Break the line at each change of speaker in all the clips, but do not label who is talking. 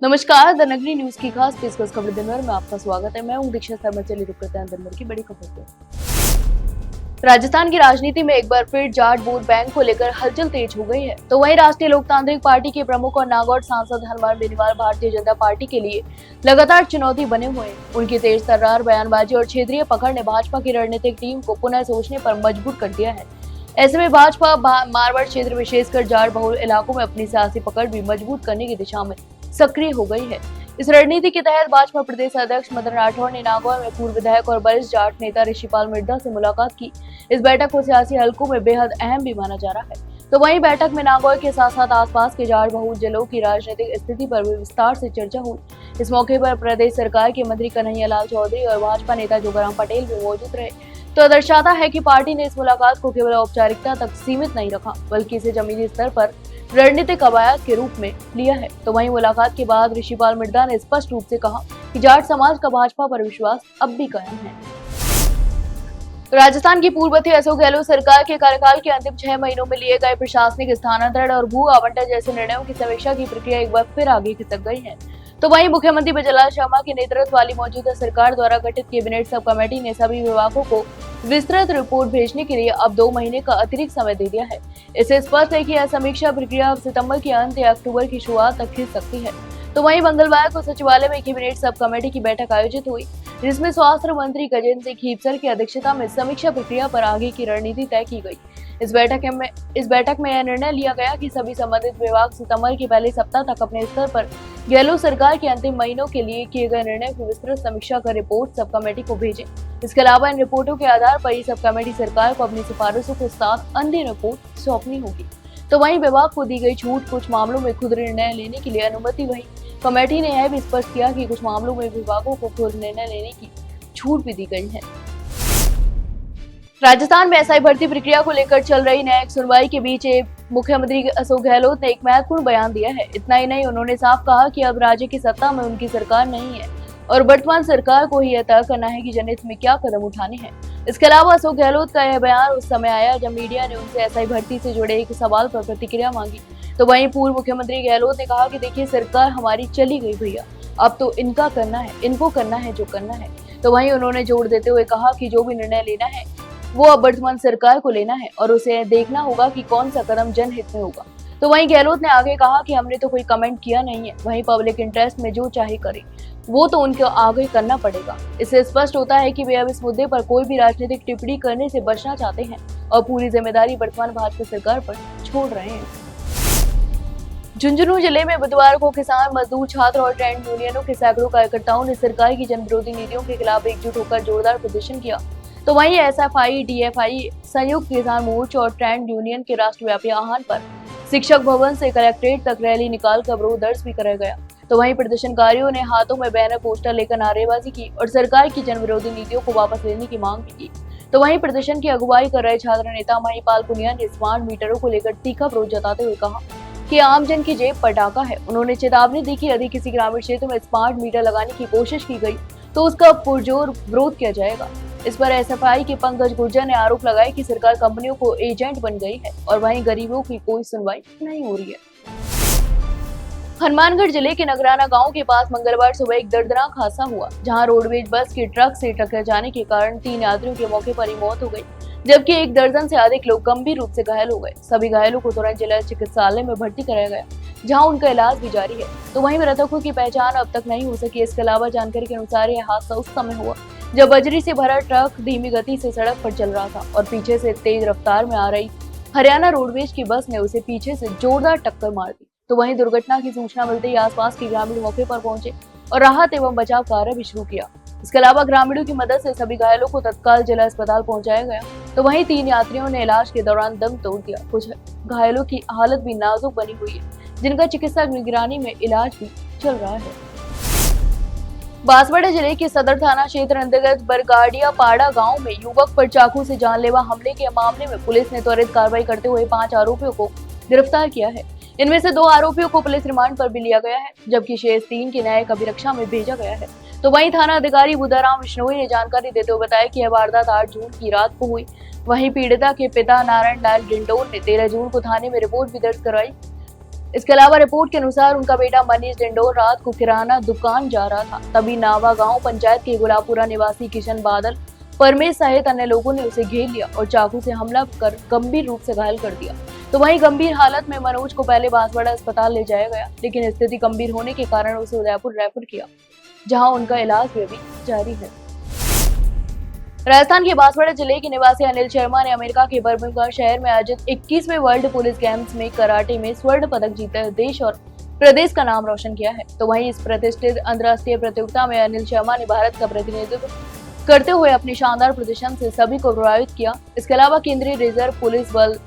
नमस्कार, द नगरी न्यूज की खास पेशकश खबर दिन भर में आपका स्वागत है। मैं हूं दीक्षा शर्मा। चलिए रुक करते हैं दिन भर की बड़ी खबर पे। राजस्थान की राजनीति में एक बार फिर जाट वोट बैंक को लेकर हलचल तेज हो गई है। तो वहीं राष्ट्रीय लोकतांत्रिक पार्टी के प्रमुख और नागौर सांसद हनुमान बेनीवाल भारतीय जनता पार्टी के लिए लगातार चुनौती बने हुए हैं। उनकी तेज तर्रार बयानबाजी और क्षेत्रीय पकड़ ने भाजपा की रणनीतिक टीम को पुनः सोचने पर मजबूर कर दिया है। ऐसे में भाजपा मारवाड़ क्षेत्र विशेषकर जाट बहुल इलाकों में अपनी सियासी पकड़ भी मजबूत करने की दिशा में सक्रिय हो गई है। इस रणनीति के तहत भाजपा प्रदेश अध्यक्ष मदन राठौड़ ने नागौर में पूर्व विधायक और वरिष्ठ जाट नेता ऋषिपाल मिर्धा से मुलाकात की। इस बैठक को सियासी हलकों में बेहद अहम भी माना जा रहा है। तो वहीं बैठक में नागौर के साथ साथ आसपास के जाट बहुल जिलों की राजनीतिक स्थिति पर भी विस्तार से चर्चा हुई। इस मौके पर प्रदेश सरकार के मंत्री कन्हैया लाल चौधरी और भाजपा नेता जोगाराम पटेल भी मौजूद रहे। तो दर्शाता है कि पार्टी ने इस मुलाकात को केवल औपचारिकता तक सीमित नहीं रखा, बल्कि इसे जमीनी स्तर पर रणनीतिक कवायद के रूप में लिया है। तो वहीं मुलाकात के बाद ऋषिपाल मिर्धा ने स्पष्ट रूप से कहा कि जाट समाज का भाजपा पर विश्वास अब भी कायम है। राजस्थान की पूर्व मंत्री अशोक गहलोत सरकार के कार्यकाल के अंतिम 6 महीनों में लिए गए प्रशासनिक स्थानांतरण और भू आवंटन जैसे निर्णयों की समीक्षा की प्रक्रिया एक बार फिर आगे खिसक गई है। तो वहीं मुख्यमंत्री बजरलाल शर्मा के नेतृत्व वाली मौजूदा सरकार द्वारा गठित कैबिनेट सब कमेटी ने सभी विभागों को विस्तृत रिपोर्ट भेजने के लिए अब 2 महीने का अतिरिक्त समय दे दिया है। इससे स्पष्ट है कि यह समीक्षा प्रक्रिया अब सितंबर के अंत या अक्टूबर की शुरुआत तक खिंच सकती है। तो वहीं मंगलवार को सचिवालय में कैबिनेट सब कमेटी की बैठक आयोजित हुई, जिसमें स्वास्थ्य मंत्री गजेंद्र सिंह खीपसर की अध्यक्षता में समीक्षा प्रक्रिया पर आगे की रणनीति तय की गई। इस बैठक में यह निर्णय लिया गया कि सभी संबंधित विभाग सितंबर के पहले सप्ताह तक अपने स्तर पर गहलोत सरकार के अंतिम महीनों के लिए किए गए निर्णय की विस्तृत समीक्षा कर रिपोर्ट सब कमेटी को भेजें। इसके अलावा इन रिपोर्टों के आधार पर ही सब कमेटी सरकार को अपनी सिफारिशों के साथ अंतिम रिपोर्ट सौंपनी होगी। तो वहीं विभाग को दी गई छूट, कुछ मामलों में खुद निर्णय लेने के लिए अनुमति। वहीं कमेटी ने यह भी स्पष्ट किया कि कुछ मामलों में विभागों को खुद निर्णय लेने की छूट भी दी गई है। राजस्थान में एसआई भर्ती प्रक्रिया को लेकर चल रही न्यायिक सुनवाई के बीच मुख्यमंत्री अशोक गहलोत ने एक महत्वपूर्ण बयान दिया है। इतना ही नहीं, उन्होंने साफ कहा कि अब राज्य की सत्ता में उनकी सरकार नहीं है और वर्तमान सरकार को ही यह तय करना है कि जनहित में क्या कदम उठाने हैं। इसके अलावा अशोक गहलोत का यह बयान उस समय आया जब मीडिया ने उनसे एसआई भर्ती से जुड़े एक सवाल पर प्रतिक्रिया मांगी। तो वहीं पूर्व मुख्यमंत्री गहलोत ने कहा कि देखिए, सरकार हमारी चली गई भैया, अब तो इनका करना है, इनको करना है जो करना है। तो वहीं उन्होंने जोर देते हुए कहा कि जो भी निर्णय लेना है वो अब वर्तमान सरकार को लेना है और उसे देखना होगा कि कौन सा कदम जनहित में होगा। तो वहीं गहलोत ने आगे कहा कि हमने तो कोई कमेंट किया नहीं है, वहीं पब्लिक इंटरेस्ट में जो चाहे करे वो तो उनको आगे करना पड़ेगा। इससे स्पष्ट होता है कि वे अब इस मुद्दे पर कोई भी राजनीतिक टिप्पणी करने से बचना चाहते हैं और पूरी जिम्मेदारी वर्तमान भाजपा सरकार पर छोड़ रहे हैं। झुंझुनू जिले में बुधवार को किसान, मजदूर, छात्र और ट्रेड यूनियनों के सैकड़ों कार्यकर्ताओं ने सरकार की जनविरोधी नीतियों के खिलाफ एकजुट होकर जोरदार प्रदर्शन किया। तो वहीं एसएफआई, डीएफआई, संयुक्त किसान मोर्चा और ट्रेड यूनियन के राष्ट्रव्यापी आह्वान पर शिक्षक भवन से कलेक्ट्रेट तक रैली निकालकर अवरोध दर्ज भी कराया गया। तो वहीं प्रदर्शनकारियों ने हाथों में बैनर, पोस्टर लेकर नारेबाजी की और सरकार की जनविरोधी नीतियों को वापस लेने की मांग की। तो वहीं प्रदर्शन की अगुवाई कर रहे छात्र नेता महिपाल पुनिया ने स्मार्ट मीटरों को लेकर तीखा विरोध जताते हुए कहा कि आमजन की जेब पर डाका है। उन्होंने चेतावनी दी कि यदि किसी ग्रामीण क्षेत्र में स्मार्ट मीटर लगाने की कोशिश की गई तो उसका पुरजोर विरोध किया जाएगा। इस पर एसएफआई के पंकज गुर्जर ने आरोप लगाया कि सरकार कंपनियों को एजेंट बन गई है और वहीं गरीबों की कोई सुनवाई नहीं हो रही है। हनुमानगढ़ जिले के नगराना गांव के पास मंगलवार सुबह एक दर्दनाक हादसा हुआ, जहां रोडवेज बस के ट्रक से टकरा जाने के कारण 3 यात्रियों की मौके पर ही मौत हो गई, जबकि 1 दर्जन से अधिक लोग गंभीर रूप से घायल हो गए। सभी घायलों को तुरंत जिला चिकित्सालय में भर्ती कराया गया, जहां उनका इलाज भी जारी है। तो वहीं मृतकों की पहचान अब तक नहीं हो सकी। इसके अलावा जानकारी के अनुसार यह हादसा उस समय हुआ जब बजरी से भरा ट्रक धीमी गति से सड़क पर चल रहा था और पीछे से तेज रफ्तार में आ रही हरियाणा रोडवेज की बस ने उसे पीछे से जोरदार टक्कर मार दी। तो वहीं दुर्घटना की सूचना मिलते ही आसपास के ग्रामीण मौके पर पहुंचे और राहत एवं बचाव कार्य भी शुरू किया। इसके अलावा ग्रामीणों की मदद से सभी घायलों को तत्काल जिला अस्पताल पहुंचाया गया। तो वहीं 3 यात्रियों ने इलाज के दौरान दम तोड़ दिया। कुछ घायलों की हालत भी नाजुक बनी हुई है, जिनका चिकित्सक निगरानी में इलाज भी चल रहा है। बांसवाड़ा जिले के सदर थाना क्षेत्र अंतर्गत बरगाड़िया पाड़ा गांव में युवक पर चाकू से जानलेवा हमले के मामले में पुलिस ने त्वरित कार्रवाई करते हुए 5 आरोपियों को गिरफ्तार किया है। इनमें से 2 आरोपियों को पुलिस रिमांड पर भी लिया गया है, जबकि शेष 3 की न्यायिक अभिरक्षा में भेजा गया है। तो वहीं थाना अधिकारी बुदाराम विश्नोई ने जानकारी देते हुए बताया कि यह वारदात 8 जून की रात को हुई। वहीं पीड़िता के पिता नारायण लाल डिंडोर ने 13 जून को थाने में रिपोर्ट भी दर्ज कराई। इसके अलावा रिपोर्ट के अनुसार उनका बेटा मनीष डिंडोर रात को किराना दुकान जा रहा था, तभी नावा गांव पंचायत के गुलाबपुरा निवासी किशन बादल परमेश सहित अन्य लोगों ने उसे घेर लिया और चाकू से हमला कर गंभीर रूप से घायल कर दिया। तो वहीं गंभीर हालत में मनोज को पहले बांसवाड़ा अस्पताल ले जाया गया, लेकिन स्थिति गंभीर होने के कारण उसे उदयपुर रेफर किया, जहां उनका इलाज भी अभी जारी है। राजस्थान के बांसवाड़ा जिले के निवासी अनिल शर्मा ने अमेरिका के बर्मिंघम शहर में आयोजित 21वें वर्ल्ड पुलिस गेम्स में कराटे में स्वर्ण पदक जीतकर देश और प्रदेश का नाम रोशन किया है। तो वहीं इस प्रतिष्ठित अंतर्राष्ट्रीय प्रतियोगिता में अनिल शर्मा ने भारत का प्रतिनिधित्व करते हुए अपने शानदार प्रदर्शन से सभी को प्रभावित किया। इसके अलावा केंद्रीय रिजर्व पुलिस बल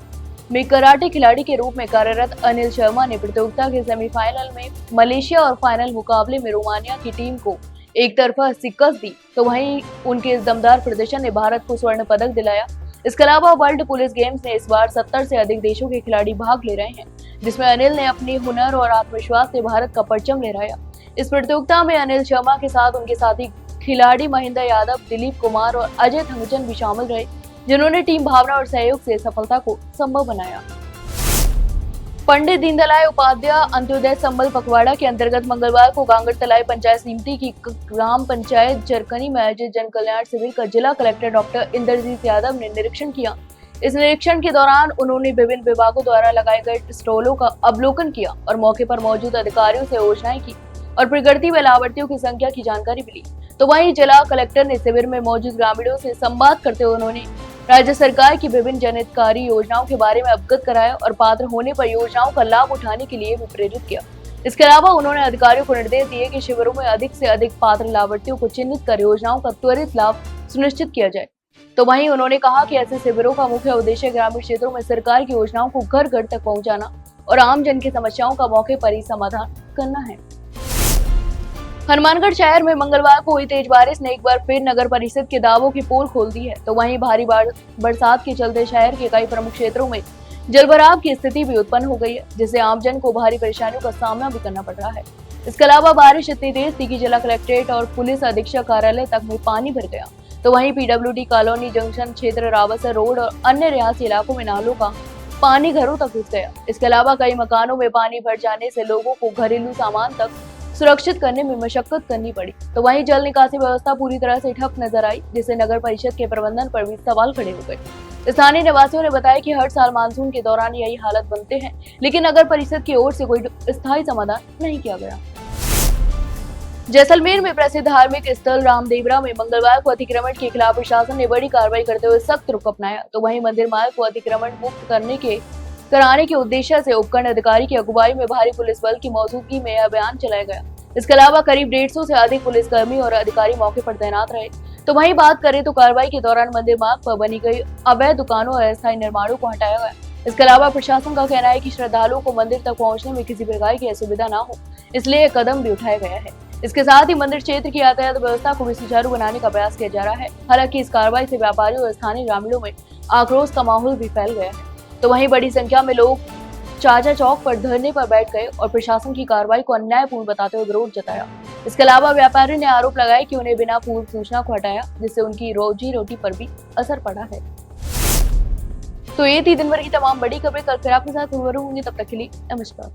में कराटे खिलाड़ी के रूप में कार्यरत अनिल शर्मा ने प्रतियोगिता के सेमीफाइनल में मलेशिया और फाइनल मुकाबले में रोमानिया की टीम को एक तरफा शिकस्त दी। तो वहीं उनके इस दमदार प्रदर्शन ने भारत को स्वर्ण पदक दिलाया। इसके अलावा वर्ल्ड पुलिस गेम्स में इस बार 70 से अधिक देशों के खिलाड़ी भाग ले रहे हैं, जिसमें अनिल ने अपनी हुनर और आत्मविश्वास से भारत का परचम लहराया। इस प्रतियोगिता में अनिल शर्मा के साथ उनके साथी खिलाड़ी महेंद्र यादव, दिलीप कुमार और अजय थंगचन भी शामिल रहे, जिन्होंने टीम भावना और सहयोग से सफलता को संभव बनाया। पंडित दीनदयाल उपाध्याय अंत्योदय संबल पखवाड़ा के अंतर्गत मंगलवार को गांगड़ तलाई पंचायत समिति की ग्राम पंचायत जरकनी में आयोजित जन कल्याण शिविर का जिला कलेक्टर डॉक्टर इंद्रजीत यादव ने निरीक्षण किया। इस निरीक्षण के दौरान उन्होंने विभिन्न विभागों द्वारा लगाए गए स्टॉलों का अवलोकन किया और मौके पर मौजूद अधिकारियों से योजनाएं की और प्रगति व लाभार्थियों की संख्या की जानकारी मिली। तो वहीं जिला कलेक्टर ने शिविर में मौजूद ग्रामीणों से संवाद करते हुए उन्होंने राज्य सरकार की विभिन्न जनहितकारी योजनाओं के बारे में अवगत कराया और पात्र होने पर योजनाओं का लाभ उठाने के लिए भी प्रेरित किया। इसके अलावा उन्होंने अधिकारियों को निर्देश दिए कि शिविरों में अधिक से अधिक पात्र लाभार्थियों को चिन्हित कर योजनाओं का त्वरित लाभ सुनिश्चित किया जाए। तो वहीं उन्होंने कहा कि ऐसे शिविरों का मुख्य उद्देश्य ग्रामीण क्षेत्रों में सरकार की योजनाओं को घर घर तक पहुँचाना और आम जन की समस्याओं का मौके पर ही समाधान करना है। हनुमानगढ़ शहर में मंगलवार को हुई तेज बारिश ने एक बार फिर नगर परिषद के दावों की पोल खोल दी है। तो वहीं भारी बरसात के चलते शहर के कई प्रमुख क्षेत्रों में जलभराव की स्थिति भी उत्पन्न हो गई है, जिससे आमजन को भारी परेशानियों का सामना भी करना पड़ रहा है। इसके अलावा बारिश इतनी तेज थी कि जिला कलेक्ट्रेट और पुलिस अधीक्षक कार्यालय तक में पानी भर गया। तो वहीं PWD कॉलोनी जंक्शन क्षेत्र, रावसर रोड और अन्य रिहायशी इलाकों में नालों का पानी घरों तक घुस गया। इसके अलावा कई मकानों में पानी भर जाने से लोगों को घरेलू सामान तक सुरक्षित करने में मशक्कत करनी पड़ी। तो वहीं जल निकासी व्यवस्था पूरी तरह से ठप नजर आई, जिससे नगर परिषद के प्रबंधन पर भी सवाल खड़े हो गए। स्थानीय निवासियों ने बताया कि हर साल मानसून के दौरान यही हालत बनते हैं, लेकिन नगर परिषद की ओर से कोई स्थायी समाधान नहीं किया गया। जैसलमेर में प्रसिद्ध धार्मिक स्थल रामदेवरा में मंगलवार को अतिक्रमण के खिलाफ प्रशासन ने बड़ी कार्रवाई करते हुए सख्त रुख अपनाया। तो वहीं मंदिर मार्ग को अतिक्रमण मुक्त कराने के उद्देश्य से उपखंड अधिकारी की अगुवाई में भारी पुलिस बल की मौजूदगी में अभियान चलाया गया। इसके अलावा करीब 150 से अधिक पुलिसकर्मी और अधिकारी मौके पर तैनात रहे। तो वहीं बात करें तो कार्रवाई के दौरान मंदिर मार्ग पर बनी गई अवैध दुकानों और अस्थायी निर्माणों को हटाया गया। इसके अलावा प्रशासन का कहना है कि श्रद्धालुओं को मंदिर तक पहुंचने में किसी प्रकार की असुविधा न हो, इसलिए यह कदम भी उठाया गया है। इसके साथ ही मंदिर क्षेत्र की यातायात व्यवस्था को भी सुचारू बनाने का प्रयास किया जा रहा है। हालांकि इस कार्रवाई से व्यापारियों और स्थानीय ग्रामीणों में आक्रोश का माहौल भी फैल गया है। तो वहीं बड़ी संख्या में लोग चाचा चौक पर धरने पर बैठ गए और प्रशासन की कार्रवाई को अन्यायपूर्ण बताते हुए विरोध जताया। इसके अलावा व्यापारियों ने आरोप लगाया कि उन्हें बिना पूर्व सूचना को हटाया, जिससे उनकी रोजी रोटी पर भी असर पड़ा है। तो ये थी दिन भर की तमाम बड़ी खबरें। कल फिर आपके साथ रूबरू होंगे, तब तक के लिए नमस्कार।